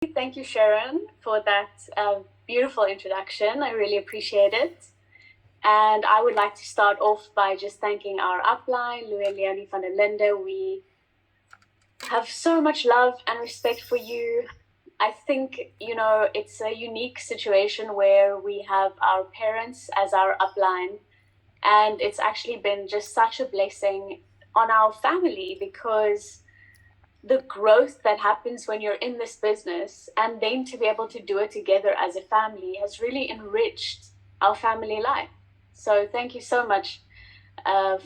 Thank you, Sharon, for that beautiful introduction. I really appreciate it. And I would like to start off by just thanking our upline, Lou and Leonie van der Linde. We have so much love and respect for you. I think, it's a unique situation where we have our parents as our upline. And it's actually been just such a blessing on our family because the growth that happens when you're in this business and then to be able to do it together as a family has really enriched our family life. So thank you so much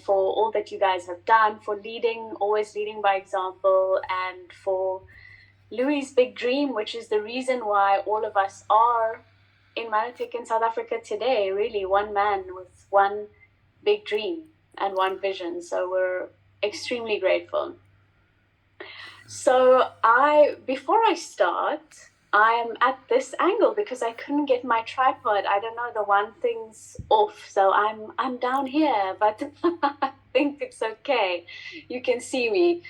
for all that you guys have done, for leading, always leading by example, and for Louis' big dream, which is the reason why all of us are in Manatee in South Africa today, really one man with one big dream and one vision. So we're extremely grateful. So before I start, I am at this angle because I couldn't get my tripod. I don't know, the one thing's off, so I'm down here, but I think it's okay. You can see me.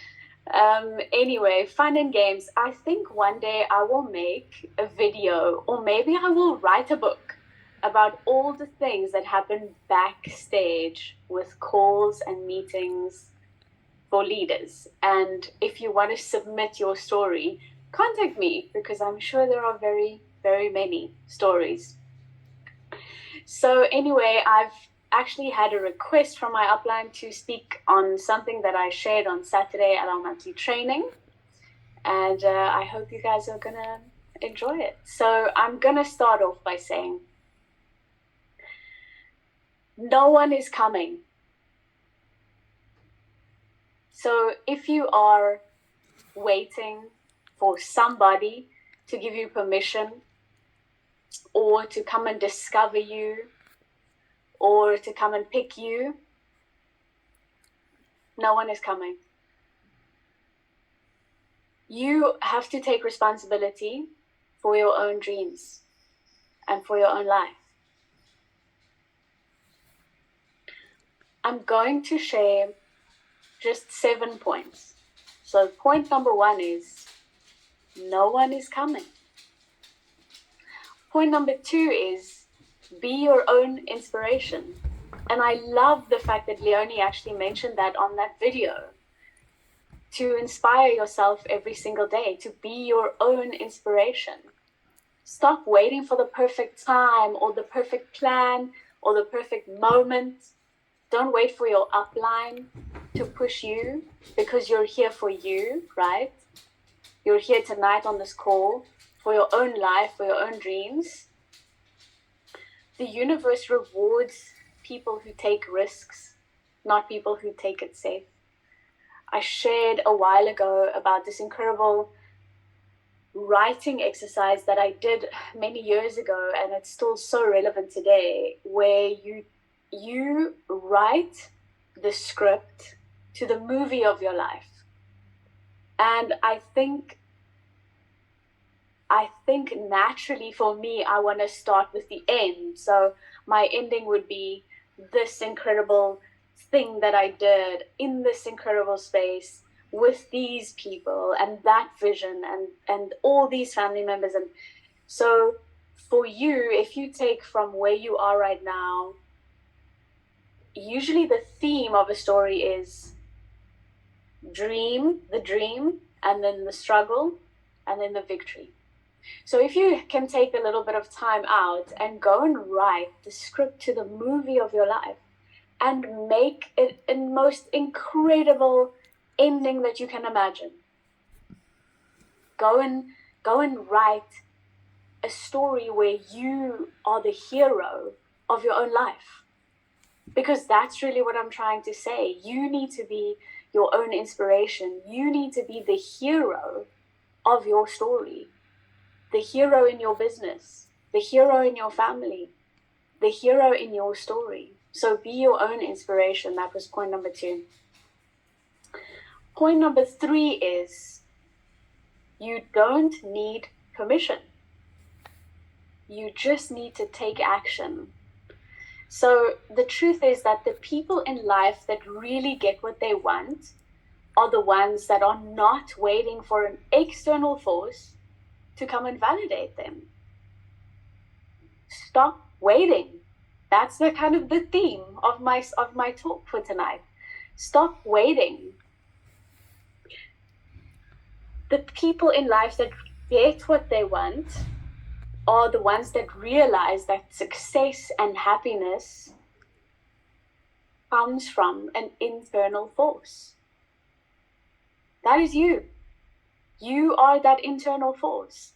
Anyway, fun and games. I think one day I will make a video, or maybe I will write a book about all the things that happen backstage with calls and meetings for leaders. And if you want to submit your story, contact me because I'm sure there are very, very many stories. So anyway, I've actually had a request from my upline to speak on something that I shared on Saturday at our monthly training. And I hope you guys are going to enjoy it. So I'm going to start off by saying, no one is coming. So if you are waiting for somebody to give you permission or to come and discover you or to come and pick you, no one is coming. You have to take responsibility for your own dreams and for your own life. I'm going to share just 7 points. So point number 1 is no one is coming. Point number 2 is be your own inspiration. And I love the fact that Leonie actually mentioned that on that video. To inspire yourself every single day, to be your own inspiration. Stop waiting for the perfect time or the perfect plan or the perfect moment. Don't wait for your upline to push you because you're here for you, right? You're here tonight on this call for your own life, for your own dreams. The universe rewards people who take risks, not people who take it safe. I shared a while ago about this incredible writing exercise that I did many years ago, and it's still so relevant today, where you write the script to the movie of your life. And I think naturally for me, I want to start with the end. So my ending would be this incredible thing that I did in this incredible space with these people and that vision and all these family members. And so for you, if you take from where you are right now, usually the theme of a story is the dream, and then the struggle, and then the victory. So if you can take a little bit of time out and go and write the script to the movie of your life and make it a most incredible ending that you can imagine. Go and write a story where you are the hero of your own life. Because that's really what I'm trying to say. You need to be your own inspiration. You need to be the hero of your story. The hero in your business. The hero in your family. The hero in your story. So be your own inspiration. That was point number 2. Point number 3 is you don't need permission. You just need to take action. So the truth is that the people in life that really get what they want are the ones that are not waiting for an external force to come and validate them. Stop waiting. That's the kind of the theme of my talk for tonight. Stop waiting. The people in life that get what they want are the ones that realize that success and happiness comes from an internal force. That is you. You are that internal force.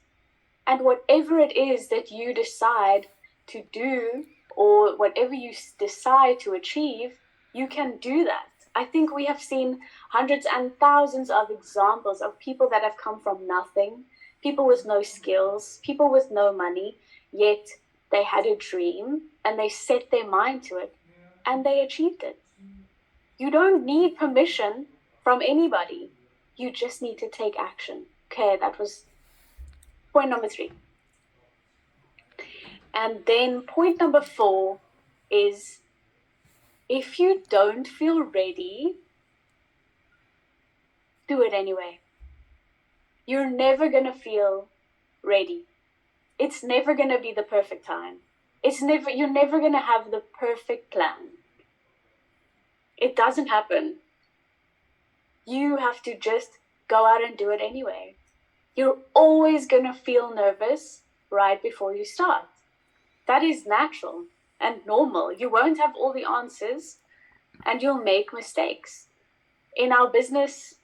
And whatever it is that you decide to do, or whatever you decide to achieve, you can do that. I think we have seen hundreds and thousands of examples of people that have come from nothing, people with no skills, people with no money, yet they had a dream and they set their mind to it and they achieved it. You don't need permission from anybody. You just need to take action. Okay, that was point number 3. And then point number 4 is, if you don't feel ready, do it anyway. You're never going to feel ready. It's never going to be the perfect time. You're never going to have the perfect plan. It doesn't happen. You have to just go out and do it anyway. You're always going to feel nervous right before you start. That is natural and normal. You won't have all the answers and you'll make mistakes. In our business,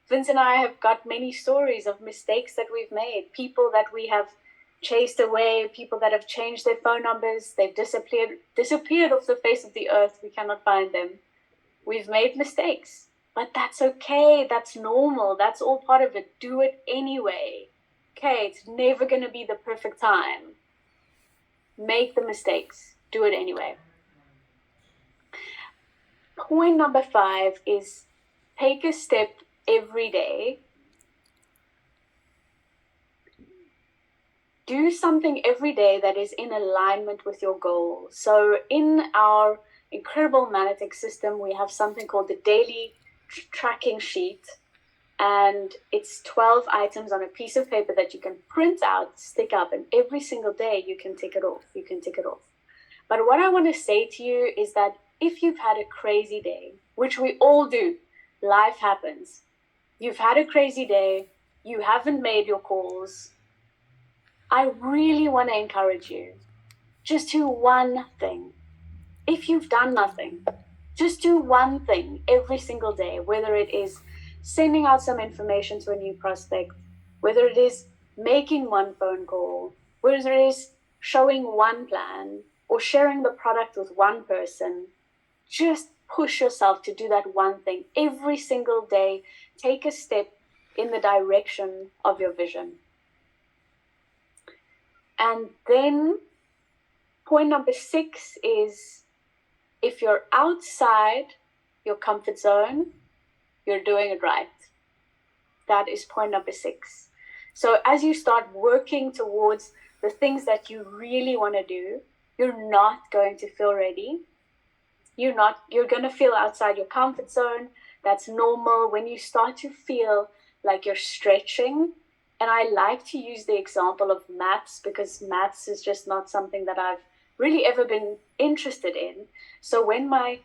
Vince and I have got many stories of mistakes that we've made, people that we have chased away, people that have changed their phone numbers, they've disappeared off the face of the earth, we cannot find them. We've made mistakes, but that's okay, that's normal, that's all part of it. Do it anyway. Okay, it's never going to be the perfect time. Make the mistakes, do it anyway. Point number 5 is take a step every day. Do something every day that is in alignment with your goal. So in our incredible Manatech system, we have something called the daily tracking sheet. And it's 12 items on a piece of paper that you can print out, stick up, and every single day you can tick it off. But what I want to say to you is that if you've had a crazy day, which we all do, life happens. You've had a crazy day, you haven't made your calls. I really want to encourage you. Just do one thing. If you've done nothing, just do one thing every single day, whether it is sending out some information to a new prospect, whether it is making one phone call, whether it is showing one plan or sharing the product with one person. Just push yourself to do that one thing every single day. Take a step in the direction of your vision. And then point number 6 is, if you're outside your comfort zone, you're doing it right. That is point number 6. So as you start working towards the things that you really want to do, you're not going to feel ready. You're going to feel outside your comfort zone. That's normal. When you start to feel like you're stretching, and I like to use the example of maths because maths is just not something that I've really ever been interested in. So when my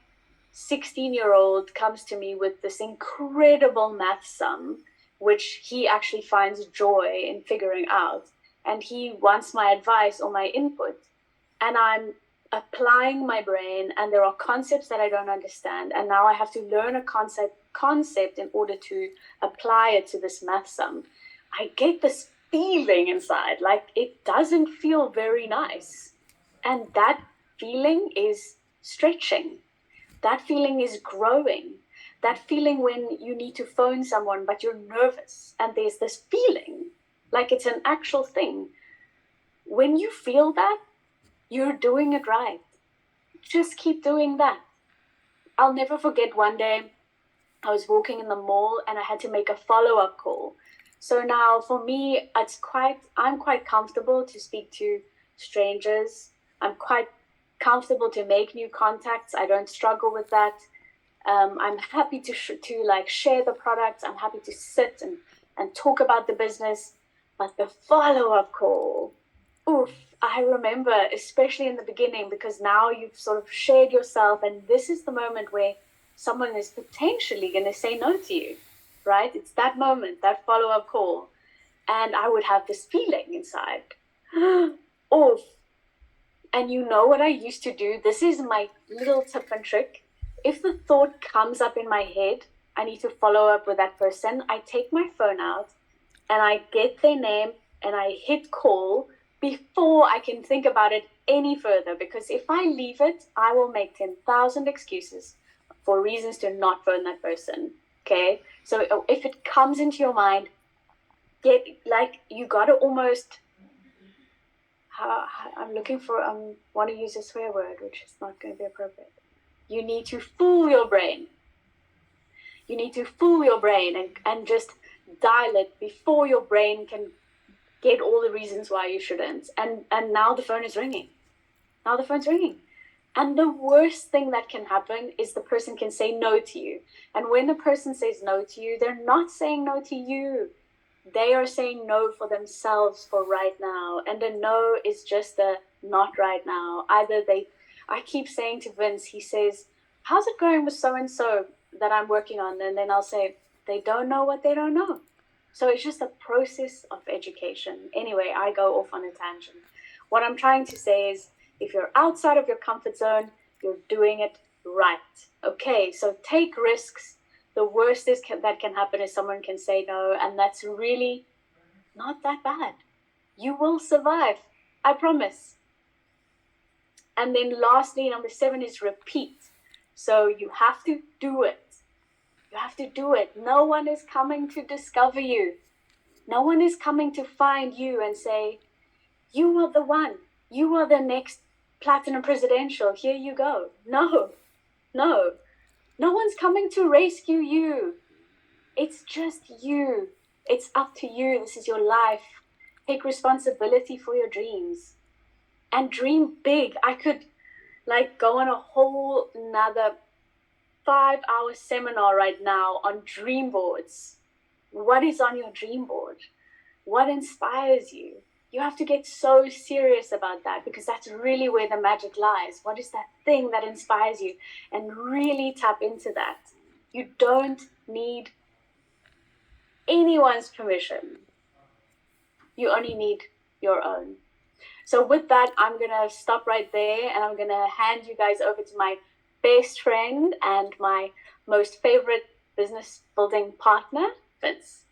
16-year-old comes to me with this incredible math sum, which he actually finds joy in figuring out, and he wants my advice or my input, and I'm applying my brain, and there are concepts that I don't understand, and now I have to learn a concept in order to apply it to this math sum. I get this feeling inside, like it doesn't feel very nice. And that feeling is stretching. That feeling is growing. That feeling when you need to phone someone, but you're nervous, and there's this feeling like it's an actual thing. When you feel that, you're doing it right. Just keep doing that. I'll never forget one day I was walking in the mall and I had to make a follow-up call. So now for me, I'm quite comfortable to speak to strangers. I'm quite comfortable to make new contacts. I don't struggle with that. I'm happy to share the products. I'm happy to sit and talk about the business. But the follow-up call, oof, I remember, especially in the beginning, because now you've sort of shared yourself, and this is the moment where someone is potentially going to say no to you, right? It's that moment, that follow-up call. And I would have this feeling inside, oof. And you know what I used to do? This is my little tip and trick. If the thought comes up in my head, I need to follow up with that person, I take my phone out and I get their name and I hit call before I can think about it any further. Because if I leave it, I will make 10,000 excuses for reasons to not phone that person. Okay? So if it comes into your mind, you got to almost, I'm looking for, want to use a swear word, which is not going to be appropriate. You need to fool your brain. You need to fool your brain and just dial it before your brain can get all the reasons why you shouldn't. And now the phone is ringing. Now the phone's ringing. And the worst thing that can happen is the person can say no to you. And when the person says no to you, they're not saying no to you. They are saying no for themselves for right now. And a no is just a not right now. I keep saying to Vince, he says, how's it going with so-and-so that I'm working on? And then I'll say, they don't know what they don't know. So it's just a process of education. Anyway, I go off on a tangent. What I'm trying to say is, if you're outside of your comfort zone, you're doing it right. Okay, so take risks. The worst that can happen is someone can say no, and that's really not that bad. You will survive. I promise. And then lastly, number 7 is repeat. So you have to do it. You have to do it. No one is coming to discover you. No one is coming to find you and say, you are the one. You are the next platinum presidential. Here you go. No. No one's coming to rescue you. It's just you. It's up to you. This is your life. Take responsibility for your dreams. And dream big. I could go on a whole another 5-hour seminar right now on dream boards. What is on your dream board? What inspires you? You have to get so serious about that, because that's really where the magic lies. What is that thing that inspires you? And really tap into that. You don't need anyone's permission. You only need your own. So with that, I'm going to stop right there, and I'm going to hand you guys over to my best friend and my most favorite business building partner, Vince.